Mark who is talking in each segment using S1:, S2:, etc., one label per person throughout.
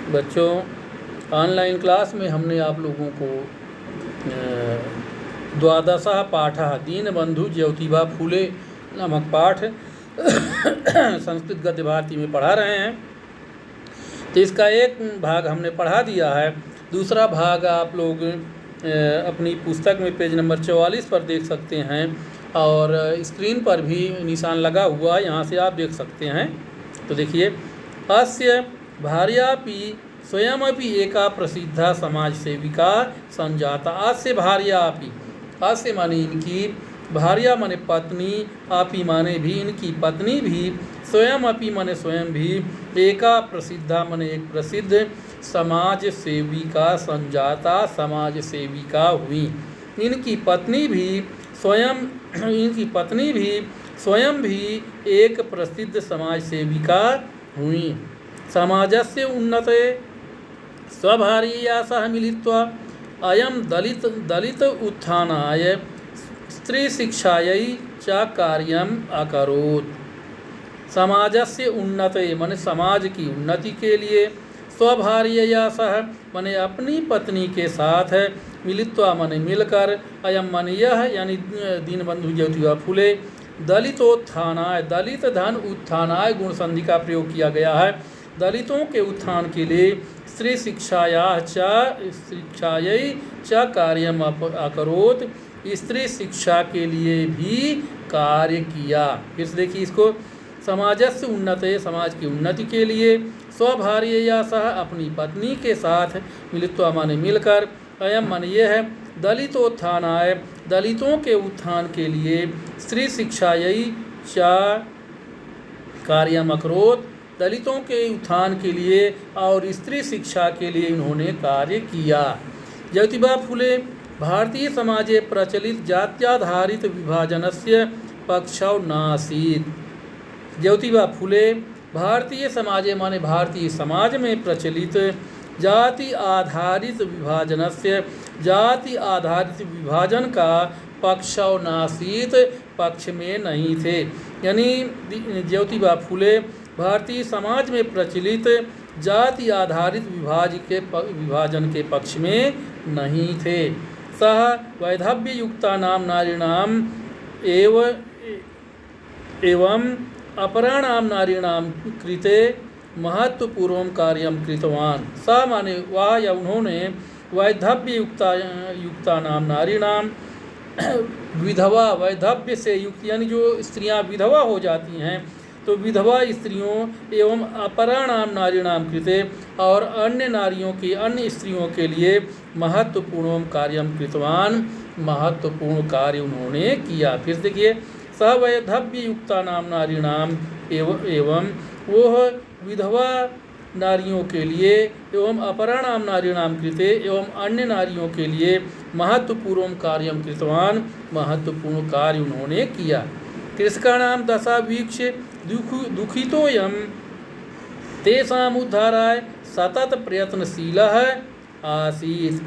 S1: बच्चों, online class में हमने आप लोगों को द्वादशः पाठः दीनबंधु ज्योतिबा फूले नामक पाठ संस्कृत गद्य भारती में पढ़ा रहे हैं। तो इसका एक भाग हमने पढ़ा दिया है, दूसरा भाग आप लोग अपनी पुस्तक में पेज नंबर 44 पर देख सकते हैं और स्क्रीन पर भी निशान लगा हुआ है, यहाँ से आप देख सकते हैं। तो देखिए, अस्य भार्यापि स्वयमपि एका प्रसिद्धा समाज सेविका संजाता। अस्य भार्यापि, अस्य माने इनकी, भार्या माने पत्नी, आपी माने भी इनकी पत्नी भी, स्वयं अपी माने स्वयं भी, एका प्रसिद्धा माने एक प्रसिद्ध समाज सेविका संजाता समाज सेविका हुई। इनकी पत्नी भी स्वयं भी एक प्रसिद्ध समाज सेविका हुई। समाजस्य उन्नते स्वभार्यया सह मिलित्वा अयं दलित उत्थानाय स्त्री शिक्षायै च कार्यम अकरोत्। समाजस्य उन्नते माने समाज की उन्नति के लिए, स्वभार्यया सह माने अपनी पत्नी के साथ, मिलित्वा माने मिलकर, अयम माने यह यानी दीनबंधु ज्योतिबा फूले, दलितोत्थानाय, दलित धन उत्थानाय गुण संधि का प्रयोग किया गया है। दलितों के उत्थान के लिए स्त्री शिक्षायै च कार्यम अकरोत्, स्त्री शिक्षा के लिए भी कार्य किया। फिर से देखिए इसको, समाजस्य उन्नते समाज की उन्नति के लिए, स्वभार्यया सह अपनी पत्नी के साथ, मिलित्वा माने मिलकर, अयम माने यह है, दलितोत्थानाय दलितों के उत्थान के लिए, स्त्री शिक्षायै च कार्यम अकरोत् दलितों के उत्थान के लिए और स्त्री शिक्षा के लिए इन्होंने कार्य किया। ज्योतिबा फूले भारतीय समाजे प्रचलित जात्याधारित विभाजनस्य पक्षौ नासीत्। ज्योतिबा फूले भारतीय समाजे माने भारतीय समाज में प्रचलित जाति आधारित विभाजनस्य, जाति आधारित विभाजन का पक्षौ नासीत् पक्ष में नहीं थे। यानी ज्योतिबा फूले भारतीय समाज में प्रचलित जाति आधारित विभाजन के पक्ष में नहीं थे। सह वैधव्य युक्तानां नारीणां एवं अपराणां नारीणां कृते महत्वपूर्वं कार्यं कृतवान्। स माने वह या उन्होंने, वैधव्य युक्तानां नारीणां, विधवा, वैधव्य से युक्त यानी जो स्त्रियां विधवा हो जाती हैं, तो विधवा स्त्रियों एवं अपराणाम नारीणाम कृते और अन्य नारियों की, अन्य स्त्रियों के लिए महत्वपूर्ण कार्यम कृतवान, महत्वपूर्ण कार्य उन्होंने किया। फिर देखिए, सवैधव्य युक्ता नाम नारीणाम एवं वह विधवा नारियों के लिए एवं अपराणाम नारीणाम कृते एवं अन्य नारियों के लिए महत्वपूर्ण कार्यम कृतवान, महत्वपूर्ण कार्य उन्होंने किया। कृषकाणाम दशा वीक्ष दुखितोयम तेषाम् उद्धाराय सतत प्रयत्नशीलः आसीत्।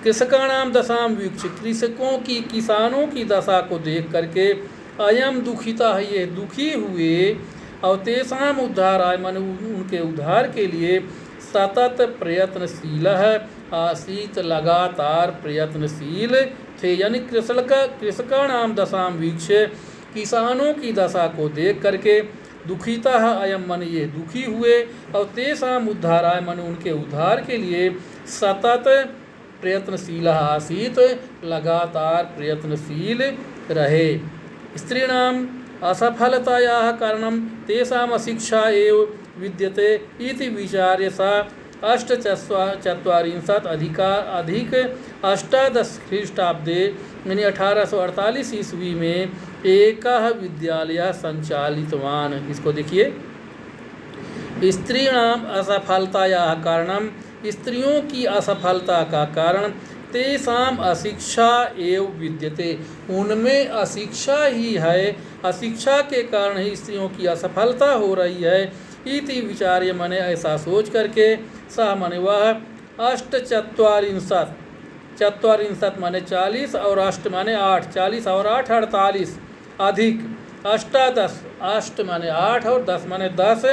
S1: कृषकाणाम दशाम वीक्ष, कृषकों की, किसानों की दशा को देख करके, अयम दुखिता है, ये दुखी हुए, और तेषाम उद्धाराय मन उनके उद्धार के लिए, सतत प्रयत्नशील आसीत, लगातार प्रयत्नशील थे। यानी कृषकाणाम दशाम वीक्ष, किसानों की दशा को देख करके, दुखिता अयम मन ये दुखी हुए, और तेषाम उद्धाराय मन उनके उद्धार के लिए, सतत प्रयत्नशील आसीत, लगातार प्रयत्नशील रहे। स्त्रीणाम असफलतायाः कारणं तेषाम् अशिक्षा एव विद्यते इति विचार्य सा 840 अधिक अष्टादश ख्रीष्टाब्दे यानी 1848 ईस्वी में एक विद्यालय संचालितवान। इसको देखिए, स्त्रीणाम असफलतायाः कारणम, स्त्रियों की असफलता का कारण, तेषाम अशिक्षा एव विद्यते, उनमें अशिक्षा ही है, अशिक्षा के कारण ही स्त्रियों की असफलता हो रही है। इति विचार्य मने ऐसा सोच करके, सह मने वह, 840 चत्वारिंशत् माने 40 और अष्ट माने 8, 40 और 8 48 अधिक अष्टादश, अष्ट माने 8 और 10 माने 10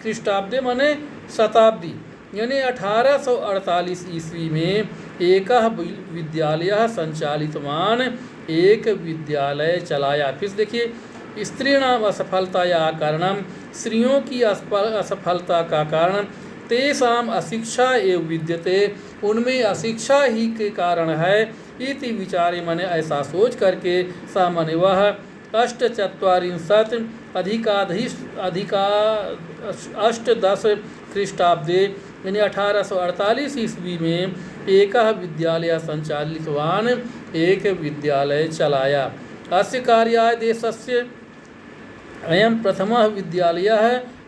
S1: ख्रीष्टाब्दे माने शताब्दी, यानी 1848 ईस्वी में एक विद्यालय संचालितवान, एक विद्यालय चलाया। फिर देखिए स्त्रीणाम असफलताया कारणम, स्त्रियों की असफलता का कारण तेषाम अशिक्षा एवं विद्यते, उनमें अशिक्षा ही के कारण है। इति विचारे मैंने ऐसा सोच करके सामान्य वह अष्टचत्वारिंशत् अष्टदश ख्रीष्टाब्दे यानी 1848 ईस्वी में एक विद्यालय संचालितवान, एक विद्यालय चलाया। अस्य कार्याय देशस्य अयम प्रथमः विद्यालयः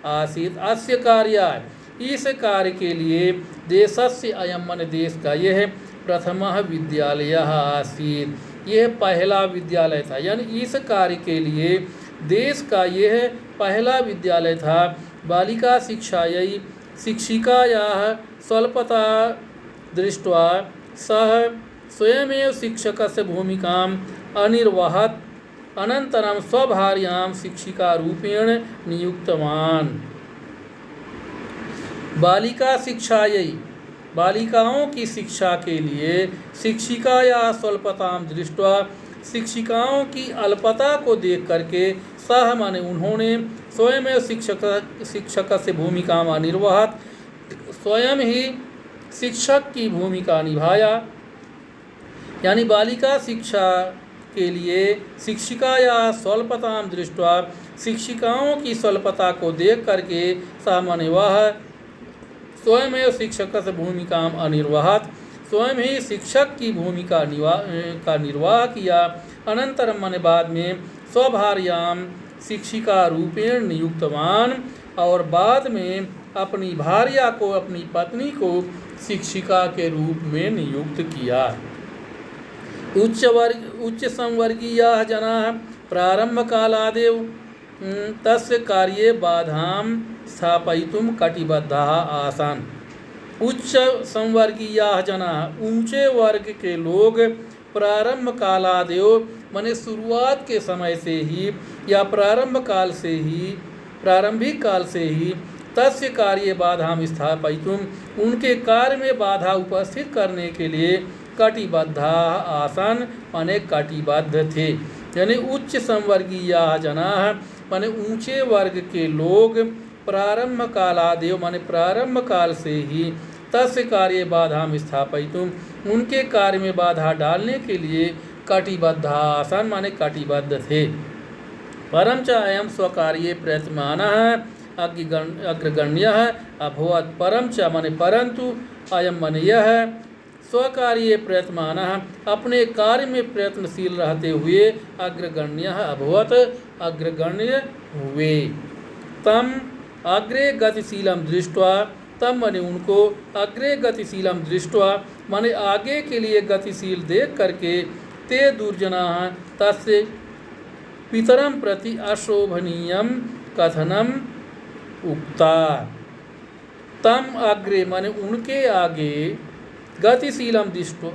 S1: आसीत्। अस्य कार्याय, इस कार्य के लिए देशस्य अयम मन देश का यह प्रथमः विद्यालयः आसीत्, यह पहला विद्यालय था। यानी इस कार्य के लिए देश का यह पहला विद्यालय था। बालिका शिक्षायै शिक्षिकायाः स्वल्पता दृष्ट्वा सः स्वयमेव शिक्षकस्य भूमिकाम् अनिर्वहत्, अनन्तरं स्वभार्यां शिक्षिकारूपेण नियुक्तवान्। बालिका शिक्षायै, बालिकाओं की शिक्षा के लिए शिक्षिकाया स्वल्पताम दृष्ट्वा, शिक्षिकाओं की अल्पता को देख करके सह माने उन्होंने स्वयं शिक्षक से भूमिका निर्वहत, स्वयं ही शिक्षक की भूमिका निभाया। यानी बालिका शिक्षा के लिए शिक्षिका या स्वल्पताम दृष्ट्वा, शिक्षिकाओं की स्वल्पता को देख करके सामान्य वह स्वयं शिक्षक से भूमिका अनिर्वाहत, स्वयं ही शिक्षक की भूमिका का निर्वाह किया। अनंतरम मन बाद में स्वभार्याम शिक्षिका रूपेण नियुक्तवान, और बाद में अपनी भार्या को, अपनी पत्नी को शिक्षिका के रूप में नियुक्त किया। उच्च संवर्गीयाः जनाः प्रारंभ कालादेव तस्य कार्ये बाधां स्थापयितुं कटिबद्धाः आसन्। उच्च संवर्गीयाः जनाः, ऊंचे वर्ग के लोग प्रारंभ कालादेव माने शुरुआत के समय से ही या प्रारंभिक काल से ही तस्य कार्य बाधां स्थापयितुं, उनके कार्य में बाधा उपस्थित करने के लिए कटिबद्धा आसन माने कटिबद्ध थे। यानी उच्च संवर्गीयाः जनाः माने ऊंचे वर्ग के लोग प्रारंभ कालादेव माने प्रारंभ काल से ही तस्य कार्य बाधां स्थापयितुं, उनके कार्य में बाधा डालने के लिए कटिबद्ध आसन माने कटिबद्ध थे। परम च अयं स्वकार्ये प्रयत्नमानः अग्रगण्यः अभवत्। परम च माने परंतु, अयं माने यह, स्वकार्ये प्रयत्नमानः अपने कार्य में प्रयत्नशील रहते हुए अग्रगण्यः अभवत् अग्रगण्य हुए। तम अग्रे गतिशीलम दृष्ट्वा, तम माने उनको, अग्रे गतिशीलम दृष्ट्वा माने आगे के लिए गतिशील देख करके, ते दुर्जनाः तस्य पितरं प्रति अशोभनीयं कथनम उक्ता। तम अग्रे माने उनके आगे, गतिशीलम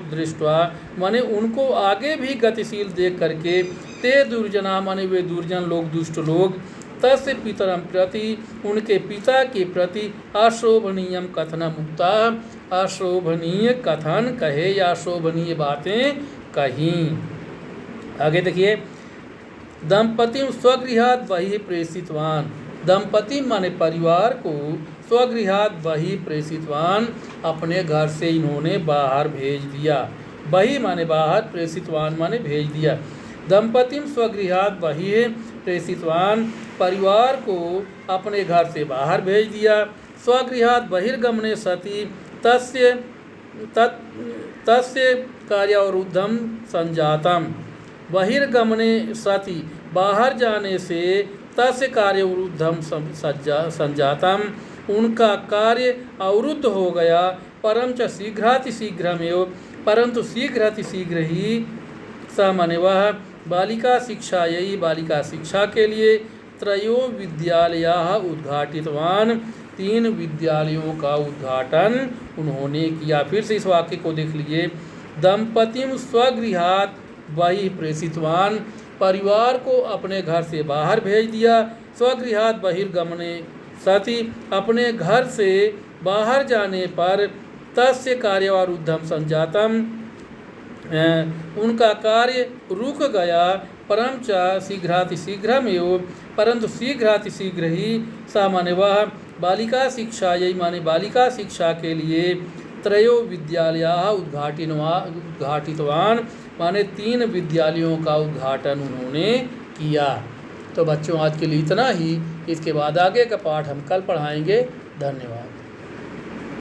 S1: दृष्ट्वा माने उनको आगे भी गतिशील देख करके, ते दुर्जना माने वे दुर्जन लोग, दुष्ट लोग, तस्य पितरम प्रति उनके पिता के प्रति अशोभनीयम कथनम उक्ता, अशोभनीय कथन कहे या अशोभनीय बातें कहीं। आगे देखिए, दंपतिम स्वगृहात् बहिः प्रेषितवान। दंपति माने परिवार को स्वगृहात् बहिः प्रेषितवान, अपने घर से इन्होंने बाहर भेज दिया। बहिः माने बाहर, प्रेषितवान माने भेज दिया। दंपतिम स्वगृहात् बहिः प्रेषितवान, परिवार को अपने घर से बाहर भेज दिया। स्वगृहात् बहिर्गमने सति तस्य कार्यावरुद्धम संजातम। बहिर्गमने सति बाहर जाने से, तस्य कार्यावरुद्धम संजातम उनका कार्य अवरुद्ध हो गया। परम च शीघ्रातिशीघ्रमेव, परंतु शीघ्र ही सामान्य वह बालिका शिक्षा, यही बालिका शिक्षा के लिए त्रयो विद्यालयाः उद्घाटितवान, 3 विद्यालयों का उद्घाटन उन्होंने किया। फिर से इस वाक्य को देख लीजिए, दंपतिम स्वगृहात् बहिः प्रेषितवान, परिवार को अपने घर से बाहर भेज दिया। स्वगृहात् बहिर्गमने सति, अपने घर से बाहर जाने पर तस्य कार्यवारुद्धम संजातम, उनका कार्य रुक गया। परम च शीघ्रातिशीघ्रमेव, परंतु शीघ्रातिशीघ्र ही सामान्य वह बालिका शिक्षा, यही माने बालिका शिक्षा के लिए त्रयो विद्यालया उद्घाटितवान, माने 3 विद्यालयों का उद्घाटन उन्होंने किया। तो बच्चों आज के लिए इतना ही, इसके बाद आगे का पाठ हम कल पढ़ाएंगे। धन्यवाद।